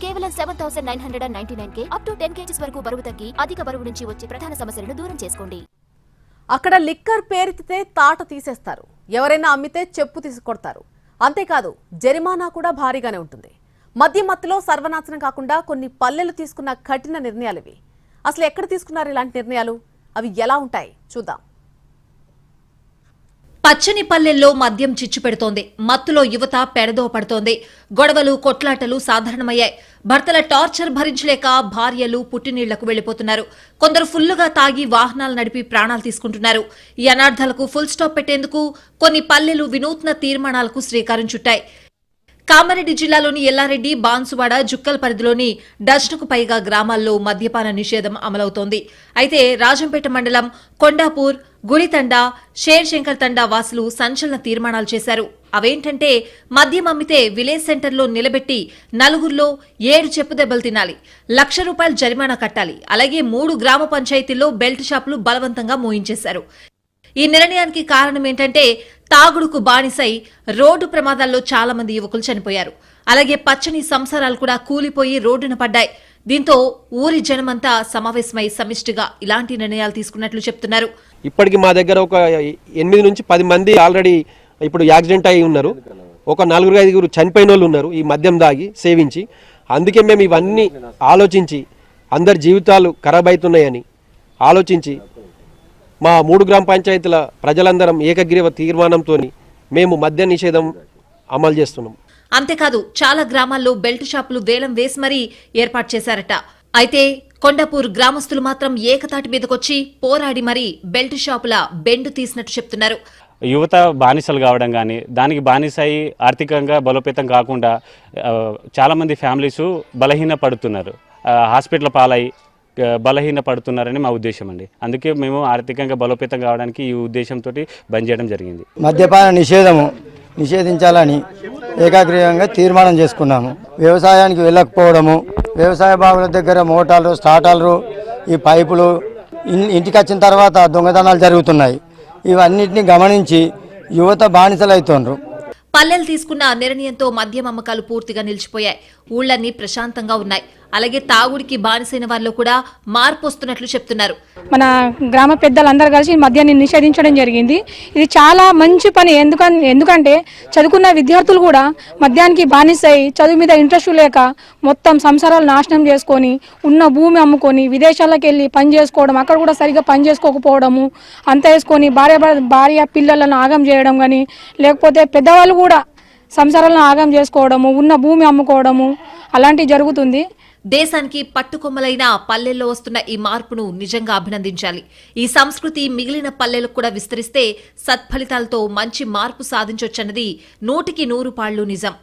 కేవలం 7,999 up to 10 kgs వరకు బరువు తగ్గి అధిక బరువు నుంచి వచ్చే ప్రధాన సమస్యలను దూరం చేసుకోండి. అక్కడ లిక్కర్ పేరితే తాట తీసేస్తారు, ఎవరైనా అమ్మితే చెప్పు తీసుకొడతారు. అంతేకాదు జరిమానా కూడా భారీగానే ఉంటుంది. మద్యం మత్తులో సర్వనాశనం కాకుండా కొన్ని పల్లెలు తీసుకున్న కఠిన నిర్ణయాలు ఇవి. అసలు ఎక్కడ తీసుకున్నారు ఇలాంటి నిర్ణయాలు? అవి ఎలా ఉంటాయి చూద్దాం. పచ్చని పల్లెల్లో మద్యం చిచ్చు పెడుతోంది. మత్తులో యువత పెడదో పడుతోంది. గొడవలు కొట్లాటలు సాధారణమయ్యాయి. భర్తల టార్చర్ భరించలేక భార్యలు పుట్టినీళ్లకు వెళ్లిపోతున్నారు. కొందరు ఫుల్లుగా తాగి వాహనాలు నడిపి ప్రాణాలు తీసుకుంటున్నారు. ఈ అనార్థాలకు ఫుల్ స్టాప్ పెట్టేందుకు కొన్ని పల్లెలు వినూత్న తీర్మానాలకు శ్రీకారం చుట్టాయి. కామారెడ్డి జిల్లాలోని ఎల్లారెడ్డి, బాన్సువాడ, జుక్కల్ పరిధిలోని డజనుకు పైగా గ్రామాల్లో మద్యపాన నిషేధం అమలవుతోంది. అయితే రాజంపేట మండలం కొండాపూర్, గుడితండా, షేర్ శంకర్ తండా వాసులు సంచలన తీర్మానాలు చేశారు. అవేంటంటే మద్యం అమ్మితే విలేజ్ సెంటర్లో నిలబెట్టి నలుగురిలో 7 చెప్పు దెబ్బలు తినాలి, ₹1,00,000 జరిమానా కట్టాలి. అలాగే 3 గ్రామ పంచాయతీల్లో బెల్ట్ షాపులు బలవంతంగా మోయించేశారు. ఈ నిర్ణయానికి కారణం ఏంటంటే తాగుడుకు బానిసై రోడ్డు ప్రమాదాల్లో చాలా మంది యువకులు చనిపోయారు. అలాగే పచ్చని సంసారాలు కూడా కూలిపోయి రోడ్డున పడ్డాయి. దీంతో ఊరి జనమంతా సమావేశమై సమిష్టిగా ఇలాంటి నిర్ణయాలు తీసుకున్నట్లు చెప్తున్నారు. ఇప్పటికి మా దగ్గర ఒక 8 నుంచి 10 మంది ఆల్రెడీ ఇప్పుడు యాక్సిడెంట్ అయి ఉన్నారు. ఒక 4-5 చనిపోయిన వాళ్ళు ఉన్నారు ఈ మద్యం దాగి సేవించి. అందుకే మేము ఇవన్నీ ఆలోచించి అందరి జీవితాలు ఖరాబ్ అవుతున్నాయని ఆలోచించి మా 3 గ్రామ పంచాయతీల ప్రజలందరం ఏకగ్రీవ తీర్మానంతో మేము మద్య నిషేధం అమలు చేస్తున్నాం. అంతేకాదు చాలా గ్రామాల్లో బెల్ట్ షాపులు వేలం వేసి మరీ ఏర్పాటు చేశారట. అయితే కొండాపూర్ గ్రామస్తులు మాత్రం ఏకతాటి మీదకొచ్చి పోరాడి మరీ బెల్ట్ షాపుల బెండు తీసినట్టు చెప్తున్నారు. యువత బానిసలు కావడం కానీ దానికి బానిసై ఆర్థికంగా బలోపేతం కాకుండా చాలామంది ఫ్యామిలీస్ బలహీన పడుతున్నారు, హాస్పిటల్ పాలై బలహీన పడుతున్నారని మా ఉద్దేశం అండి. అందుకే మేము ఆర్థికంగా బలోపేతం కావడానికి ఈ ఉద్దేశంతో బంద్ చేయడం జరిగింది. మద్యపాన నిషేధించాలని ఏకాగ్రీవంగా తీర్మానం చేసుకున్నాము. వ్యవసాయానికి వెళ్ళకపోవడము, వ్యవసాయ బావుల దగ్గర మోటార్లు, స్టార్టర్లు, ఈ పైపులు ఇంటికి వచ్చిన తర్వాత దొంగతనాలు జరుగుతున్నాయి. ఇవన్నిటిని గమనించి యువత బానిసలు అవుతున్నారు. పల్లెలు తీసుకున్న నిర్ణయంతో మద్యం అమ్మకాలు పూర్తిగా నిలిచిపోయాయి. ఊళ్లన్నీ ప్రశాంతంగా ఉన్నాయి. అలాగే తాగుడికి బానిసైన వారిలో కూడా మార్పు వస్తున్నట్లు చెప్తున్నారు. మన గ్రామ పెద్దలందరూ కలిసి మద్యాన్ని నిషేధించడం జరిగింది. ఇది చాలా మంచి పని. ఎందుకంటే చదువుకున్న విద్యార్థులు కూడా మద్యానికి బానిసై చదువు మీద ఇంట్రెస్ట్ లేక మొత్తం సంసారాలు నాశనం చేసుకొని ఉన్న భూమి అమ్ముకొని విదేశాలకు వెళ్ళి పని చేసుకోవడం, అక్కడ కూడా సరిగ్గా పని చేసుకోకపోవడము, అంత వేసుకొని భార్య పిల్లలను ఆగం చేయడం కానీ, లేకపోతే పెద్దవాళ్ళు కూడా సంసారాలను ఆగం చేసుకోవడము, ఉన్న భూమి అమ్ముకోవడము అలాంటివి జరుగుతుంది. దేశానికి పట్టుకొమ్మలైన పల్లెల్లో వస్తున్న ఈ మార్పును నిజంగా అభినందించాలి. ఈ సంస్కృతి మిగిలిన పల్లెలకు కూడా విస్తరిస్తే సత్ఫలితాలతో మంచి మార్పు సాధించొచ్చన్నది 100కి 100 పాళ్ళు నిజం.